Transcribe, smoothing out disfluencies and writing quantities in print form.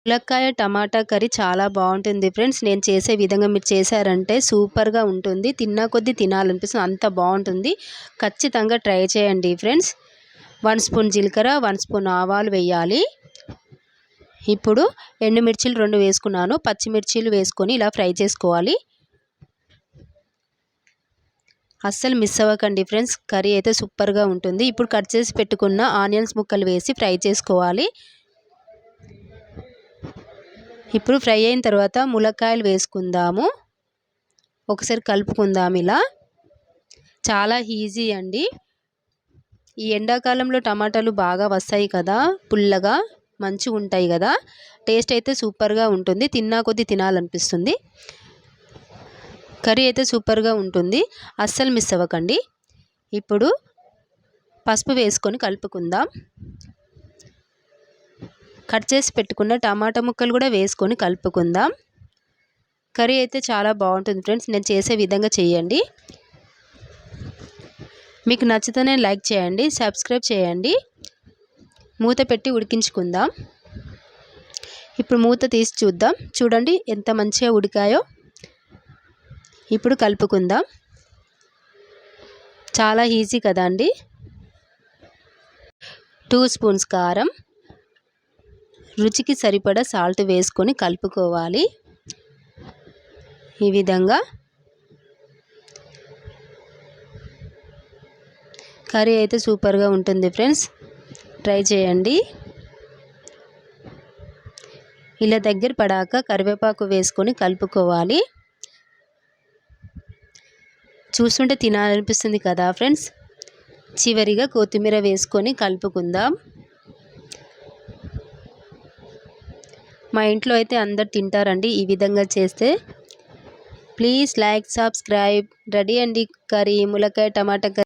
ములక్కాయ టమాటా కర్రీ చాలా బాగుంటుంది ఫ్రెండ్స్. నేను చేసే విధంగా మీరు చేశారంటే సూపర్గా ఉంటుంది. తిన్నా కొద్దీ తినాలనిపిస్తుంది, అంత బాగుంటుంది. ఖచ్చితంగా ట్రై చేయండి ఫ్రెండ్స్. 1 స్పూన్ జీలకర్ర, 1 స్పూన్ ఆవాలు వేయాలి. ఇప్పుడు ఎండుమిర్చిలు 2 వేసుకున్నాను. పచ్చిమిర్చిలు వేసుకొని ఇలా ఫ్రై చేసుకోవాలి. అస్సలు మిస్ అవ్వకండి ఫ్రెండ్స్, కర్రీ అయితే సూపర్గా ఉంటుంది. ఇప్పుడు కట్ చేసి పెట్టుకున్న ఆనియన్స్ ముక్కలు వేసి ఫ్రై చేసుకోవాలి. ఇప్పుడు ఫ్రై అయిన తర్వాత ములక్కాయలు వేసుకుందాము. ఒకసారి కలుపుకుందాం. ఇలా చాలా ఈజీ అండి. ఈ ఎండాకాలంలో టమాటాలు బాగా వస్తాయి కదా, పుల్లగా మంచిగా ఉంటాయి కదా. టేస్ట్ అయితే సూపర్గా ఉంటుంది. తిన్నా కొద్దీ తినాలనిపిస్తుంది. కర్రీ అయితే సూపర్గా ఉంటుంది. అస్సలు మిస్ అవ్వకండి. ఇప్పుడు పసుపు వేసుకొని కలుపుకుందాం. కట్ చేసి పెట్టుకున్న టమాటా ముక్కలు కూడా వేసుకొని కలుపుకుందాం. కర్రీ అయితే చాలా బాగుంటుంది ఫ్రెండ్స్. నేను చేసే విధంగా చేయండి. మీకు నచ్చితేనే లైక్ చేయండి, సబ్స్క్రైబ్ చేయండి. మూత పెట్టి ఉడికించుకుందాం. ఇప్పుడు మూత తీసి చూద్దాం. చూడండి ఎంత మంచిగా ఉడికాయో. ఇప్పుడు కలుపుకుందాం. చాలా ఈజీ కదా అండి. 2 స్పూన్స్ కారం, రుచికి సరిపడా సాల్ట్ వేసుకొని కలుపుకోవాలి. ఈ విధంగా కర్రీ అయితే సూపర్గా ఉంటుంది ఫ్రెండ్స్. ట్రై చేయండి. ఇలా దగ్గర పడాక కరివేపాకు వేసుకొని కలుపుకోవాలి. చూస్తుంటే తినాలనిపిస్తుంది కదా ఫ్రెండ్స్. చివరిగా కొత్తిమీర వేసుకొని కలుపుకుందాం. మా ఇంట్లో అయితే అందరు తింటారండి ఈ విధంగా చేస్తే. Please like, subscribe. రెడీ అండి కర్రీ, ములక్కాయ టమాటా కర్రీ.